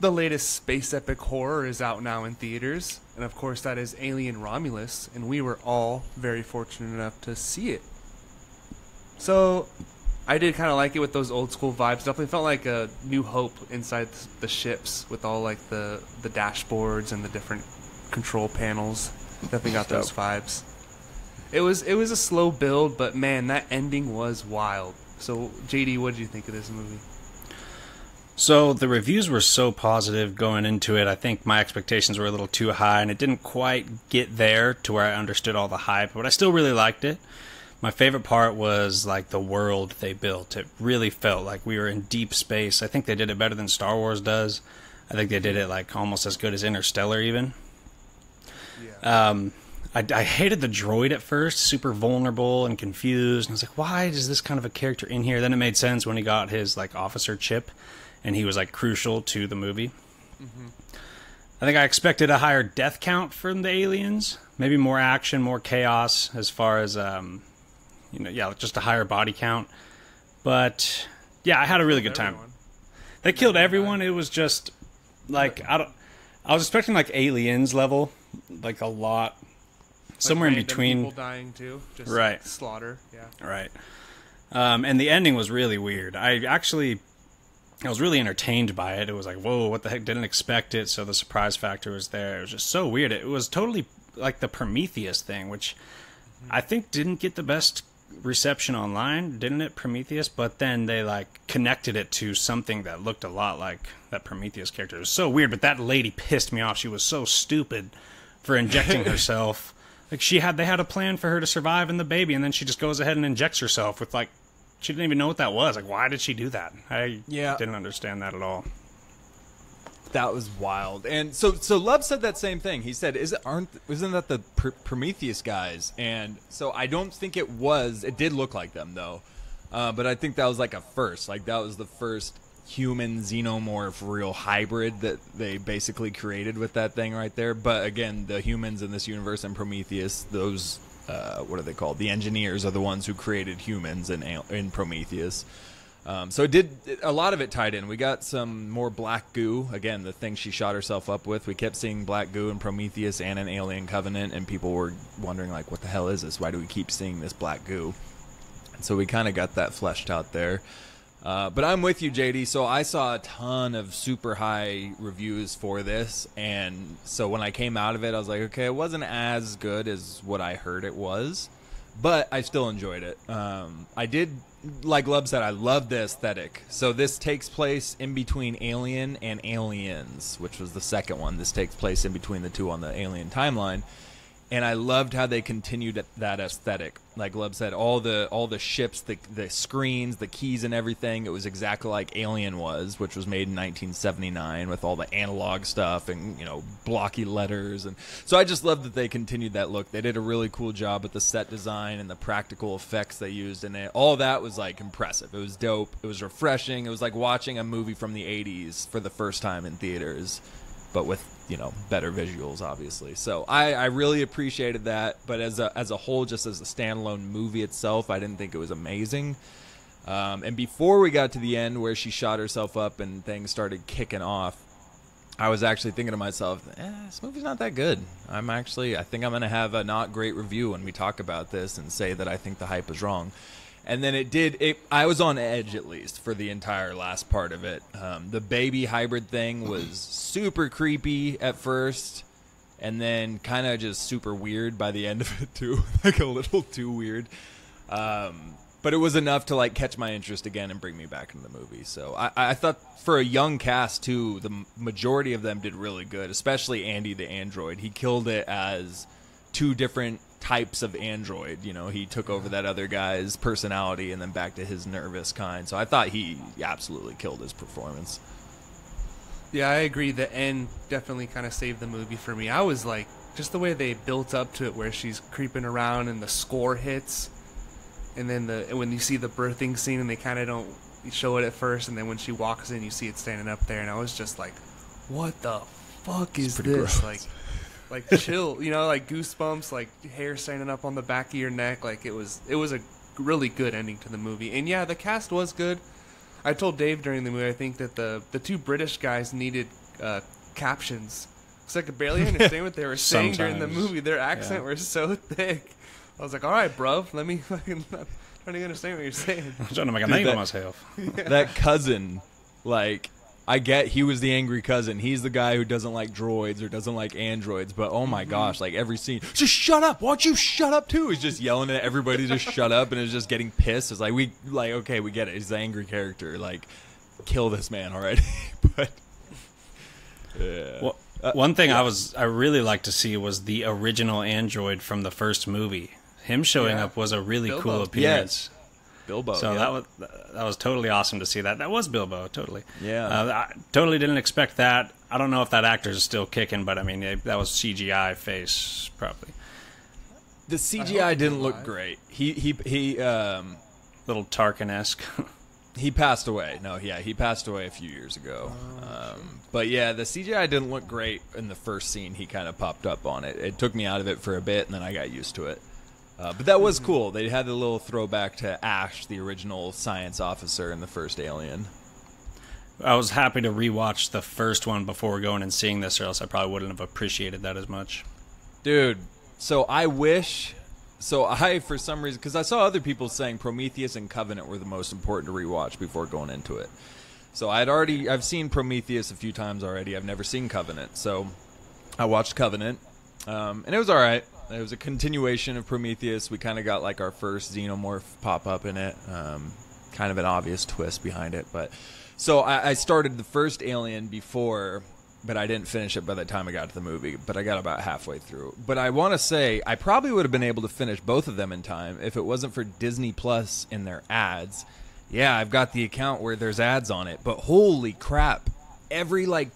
the latest space epic horror is out now in theaters, and of course that is Alien Romulus, and we were all very fortunate enough to see it. So, I did kind of like it with those old school vibes. Definitely felt like a New Hope inside the ships with all like the dashboards and the different control panels. Definitely got those vibes. It was a slow build, but man, that ending was wild. So, JD, what did you think of this movie? So the reviews were so positive going into it. I think my expectations were a little too high, and it didn't quite get there to where I understood all the hype, but I still really liked it. My favorite part was like the world they built. It really felt like we were in deep space. I think they did it better than Star Wars does. I think they did it like almost as good as Interstellar even. Yeah. I hated the droid at first, super vulnerable and confused. And I was like, why is this kind of a character in here? Then it made sense when he got his like officer chip, and he was like crucial to the movie. Mm-hmm. I think I expected a higher death count from the aliens, maybe more action, more chaos as far as just a higher body count. But yeah, I had a really good time. They killed everyone. It was just like I was expecting like Aliens level, like a lot. Somewhere in between. People dying too, just right. Slaughter, yeah. Right. And the ending was really weird. I was really entertained by it. It was like, whoa, what the heck? Didn't expect it. So the surprise factor was there. It was just so weird. It was totally like the Prometheus thing, which I think didn't get the best reception online, didn't it, Prometheus? But then they like connected it to something that looked a lot like that Prometheus character. It was so weird, but that lady pissed me off. She was so stupid for injecting herself. Like they had a plan for her to survive and the baby, and then she just goes ahead and injects herself with like, she didn't even know what that was. Like, why did she do that? I didn't understand that at all. That was wild. And so Love said that same thing. He said, isn't that the Prometheus guys? And so I don't think it was. It did look like them though. But I think that was like a first. Like that was the first human xenomorph real hybrid that they basically created with that thing right there. But again, the humans in this universe and Prometheus, those what are they called? The engineers are the ones who created humans in Prometheus. So a lot of it tied in. We got some more black goo. Again, the thing she shot herself up with. We kept seeing black goo in Prometheus and in Alien Covenant, and people were wondering like, what the hell is this? Why do we keep seeing this black goo? And so we kind of got that fleshed out there. But I'm with you, JD. So I saw a ton of super high reviews for this, and so when I came out of it, I was like, okay, it wasn't as good as what I heard it was, but I still enjoyed it. I did, like Lub said, I love the aesthetic. So this takes place in between Alien and Aliens, which was the second one. This takes place in between the two on the Alien timeline. And I loved how they continued that aesthetic. Like Lub said, all the ships, the screens, the keys and everything, it was exactly like Alien was, which was made in 1979 with all the analog stuff and, blocky letters. And so I just loved that they continued that look. They did a really cool job with the set design and the practical effects they used in it. All that was like impressive. It was dope. It was refreshing. It was like watching a movie from the 80s for the first time in theaters, but with better visuals, obviously. So I really appreciated that, but as a whole, just as a standalone movie itself, I didn't think it was amazing. And before we got to the end where she shot herself up and things started kicking off, I was actually thinking to myself, this movie's not that good. I think I'm going to have a not great review when we talk about this and say that I think the hype is wrong. And then I was on edge, at least, for the entire last part of it. The baby hybrid thing was super creepy at first, and then kind of just super weird by the end of it, too. Like, a little too weird. But it was enough to, like, catch my interest again and bring me back into the movie. So I thought for a young cast, too, the majority of them did really good, especially Andy the android. He killed it as two different types of android. He took over that other guy's personality and then back to his nervous kind. So I thought he absolutely killed his performance. Yeah, I agree. The end definitely kind of saved the movie for me. I was like, just the way they built up to it, where she's creeping around and the score hits, and then when you see the birthing scene and they kind of don't show it at first, and then when she walks in, you see it standing up there, and I was just like, what the fuck is this? Gross. Like chill, like goosebumps, like hair standing up on the back of your neck. Like it was a really good ending to the movie. And yeah, the cast was good. I told Dave during the movie, I think that the two British guys needed captions. It's like I could barely understand what they were saying during the Sometimes. movie. Their accent were so thick. I was like, all right, bruv, let me fucking trying to understand what you're saying. I'm trying to make a name of myself. That cousin, like, I get he was the angry cousin. He's the guy who doesn't like droids or doesn't like androids. But oh my gosh, like every scene, just shut up! Why don't you shut up too? He's just yelling at everybody, just shut up, and is just getting pissed. It's like okay, we get it. He's the angry character. Like, kill this man already. But yeah. Well, one thing I really liked to see was the original android from the first movie. Him showing up was a really Bilbo. cool appearance. Bilbo. So yeah. that was totally awesome to see that. That was Bilbo, totally. Yeah. I totally didn't expect that. I don't know if that actor's still kicking, but I mean, that was CGI face, probably. The CGI didn't look great. He Little Tarkin-esque. He passed away. No, yeah, he passed away a few years ago. But yeah, the CGI didn't look great in the first scene. He kind of popped up on it. It took me out of it for a bit, and then I got used to it. But that was cool. They had a little throwback to Ash, the original science officer in the first Alien. I was happy to rewatch the first one before going and seeing this, or else I probably wouldn't have appreciated that as much. Dude, so I wish... So I, for some reason... Because I saw other people saying Prometheus and Covenant were the most important to rewatch before going into it. So I've seen Prometheus a few times already. I've never seen Covenant. So I watched Covenant, and it was all right. It was a continuation of Prometheus. We kind of got like our first xenomorph pop up in it. Kind of an obvious twist behind it. But so I started the first Alien before, but I didn't finish it by the time I got to the movie. But I got about halfway through. But I want to say I probably would have been able to finish both of them in time if it wasn't for Disney Plus in their ads. Yeah, I've got the account where there's ads on it. But holy crap. Every like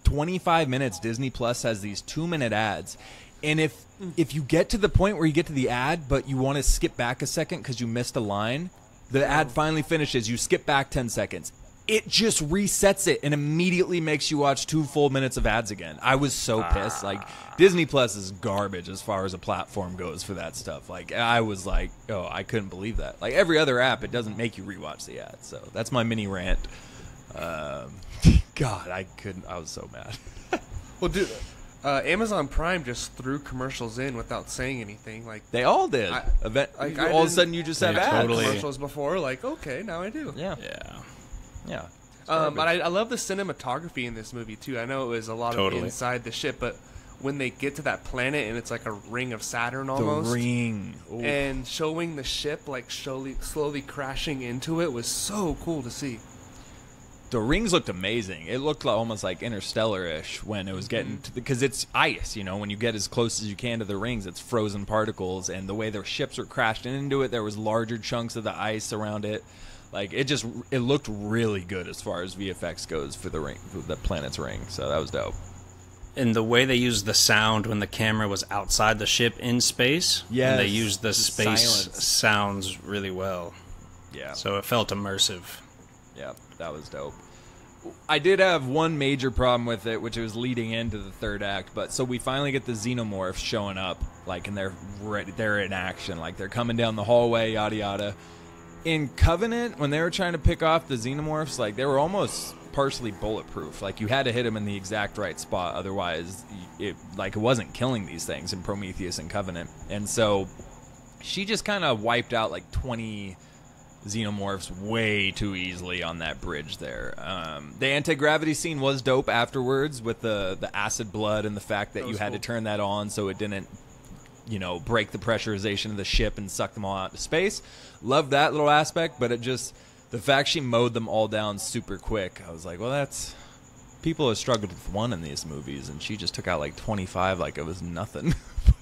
25 minutes, Disney Plus has these 2-minute ads. And if you get to the point where you get to the ad, but you want to skip back a second because you missed a line, the ad finally finishes, you skip back 10 seconds. It just resets it and immediately makes you watch 2 full minutes of ads again. I was so pissed. Like, Disney Plus is garbage as far as a platform goes for that stuff. Like, I was like, oh, I couldn't believe that. Like, every other app, it doesn't make you rewatch the ads. So that's my mini rant. God, I was so mad. Well, dude, Amazon Prime just threw commercials in without saying anything. Like They all did. I All of a sudden, you just have ads. totally- commercials before. Like, okay, now I do. Yeah. Yeah. Yeah. But I love the cinematography in this movie too. I know it was a lot of Totally. inside the ship, but when they get to that planet and it's like a ring of Saturn almost, The ring. Ooh. and showing the ship like slowly crashing into it was so cool to see. The rings looked amazing. It looked almost like Interstellar-ish when it was getting to because it's ice, you know, when you get as close as you can to the rings, it's frozen particles, and the way their ships were crashing into it, there was larger chunks of the ice around it. Like, it looked really good as far as VFX goes for the ring, for the planet's ring, so that was dope. And the way they used the sound when the camera was outside the ship in space, Yes, and they used the the space silence. sounds really well. Yeah. So it felt immersive. Yeah, that was dope. I did have one major problem with it, which was leading into the third act. But so we finally get the xenomorphs showing up, like, and they're in action, like they're coming down the hallway, yada yada. In Covenant, when they were trying to pick off the xenomorphs, like they were almost partially bulletproof. Like you had to hit them in the exact right spot, otherwise it wasn't killing these things in Prometheus and Covenant. And so she just kind of wiped out like 20 xenomorphs way too easily on that bridge there. The anti-gravity scene was dope afterwards with the acid blood and the fact that you had to turn that on so it didn't, you know, break the pressurization of the ship and suck them all out to space. Loved that little aspect, but it just, the fact she mowed them all down super quick, I was like, well, that's, people have struggled with one in these movies, and she just took out like 25 like it was nothing.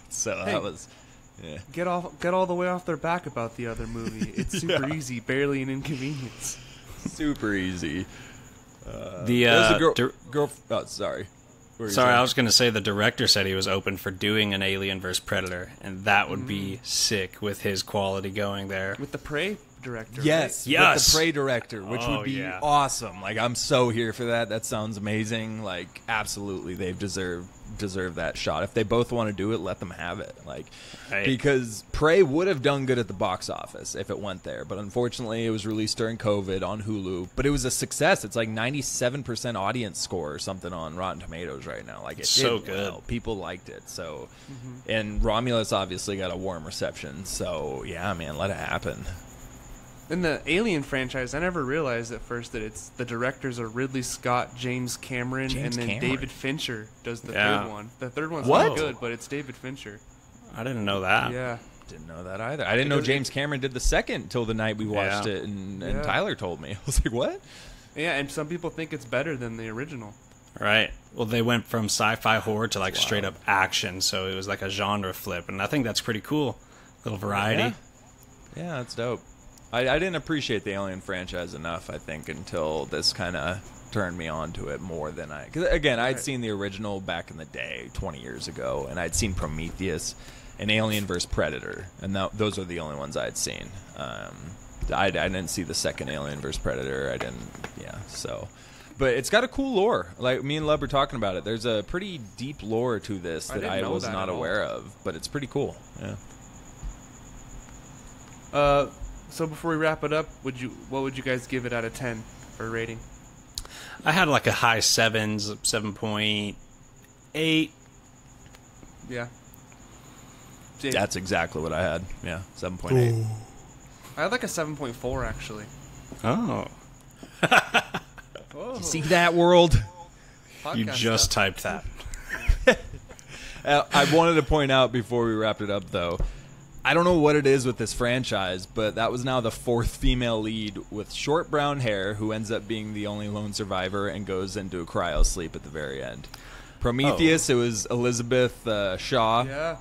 So Hey. that was... Yeah. Get all the way off their back about the other movie. It's super easy, barely an inconvenience. Super easy. The There's a girl. Oh, sorry. What were you Sorry, saying? I was going to say the director said he was open for doing an Alien vs. Predator, and that would be sick with his quality going there. With the Prey director. Yes, Yes. with the Prey director, which Oh, would be yeah. awesome. Like, I'm so here for that. That sounds amazing. Like, absolutely, they deserve that shot. If they both want to do it, let them have it. Like, Right. because Prey would have done good at the box office if it went there, but unfortunately, it was released during COVID on Hulu. But it was a success. It's like 97% audience score or something on Rotten Tomatoes right now. Like, it So did good. well. People liked it. So, and Romulus obviously got a warm reception. So, yeah, man, let it happen. In the Alien franchise, I never realized at first that the directors are Ridley Scott, James Cameron, and James then Cameron. David Fincher does the Yeah. third one. The third one's What? not good, but it's David Fincher. I didn't know that. Yeah. Didn't know that either. I didn't know James Cameron did the second until the night we watched Yeah. it, and Yeah. Tyler told me. I was like, what? Yeah, and some people think it's better than the original. Right. Well, they went from sci-fi horror to like That's straight wild. up action, so it was like a genre flip, and I think that's pretty cool. Little variety. Yeah, that's dope. I didn't appreciate the Alien franchise enough, I think, until this kind of turned me on to it more than I... Because, again, I'd seen the original back in the day, 20 years ago, and I'd seen Prometheus and Alien vs. Predator, and those are the only ones I'd seen. I didn't see the second Alien vs. Predator. I didn't... Yeah, so... But it's got a cool lore. Like, me and Lub were talking about it. There's a pretty deep lore to this that didn't I know was that not at all. aware of, but it's pretty cool. Yeah. So before we wrap it up, what would you guys give it out of 10 for a rating? I had like a high 7.8. Yeah. Jake, That's exactly what I had. Yeah, 7.8. I had like a 7.4 actually. Oh. Oh, See that, world? You podcast just stuff. typed that. I wanted to point out before we wrapped it up, though, I don't know what it is with this franchise, but that was now the fourth female lead with short brown hair who ends up being the only lone survivor and goes into a cryo sleep at the very end. Prometheus, It was Elizabeth Shaw. Yeah.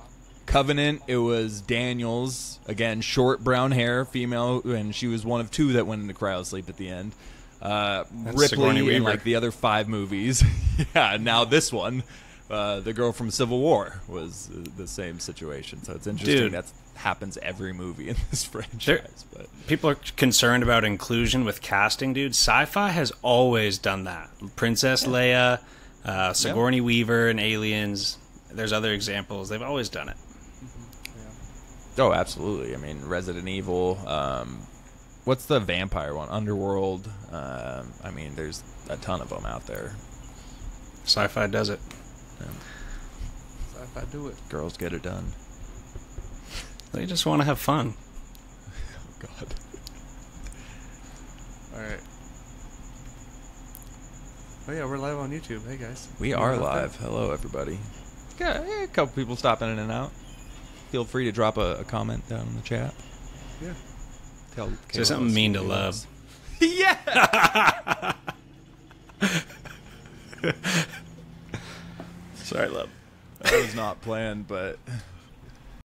Covenant, it was Daniels. Again, short brown hair, female, and she was one of two that went into cryo sleep at the end. Sigourney Ripley in Weaver. like the other 5 movies. Yeah, now this one, the girl from Civil War was the same situation. So it's interesting Dude. that happens every movie in this franchise. But People are concerned about inclusion with casting, dude. Sci-fi has always done that. Princess Leia, Sigourney Weaver in Aliens. There's other examples. They've always done it. oh, absolutely. I mean, Resident Evil. What's the vampire one? Underworld. I mean, there's a ton of them out there. Sci-fi does it. So if I do it. Girls get it done. They just want to have fun. Oh, God. All right. Oh yeah, we're live on YouTube. Hey guys. We are live. Hello, everybody. Got a couple people stopping in and out. Feel free to drop a comment down in the chat. Yeah. Tell Say something mean to Love. Yeah. Sorry, Love. That was not planned, but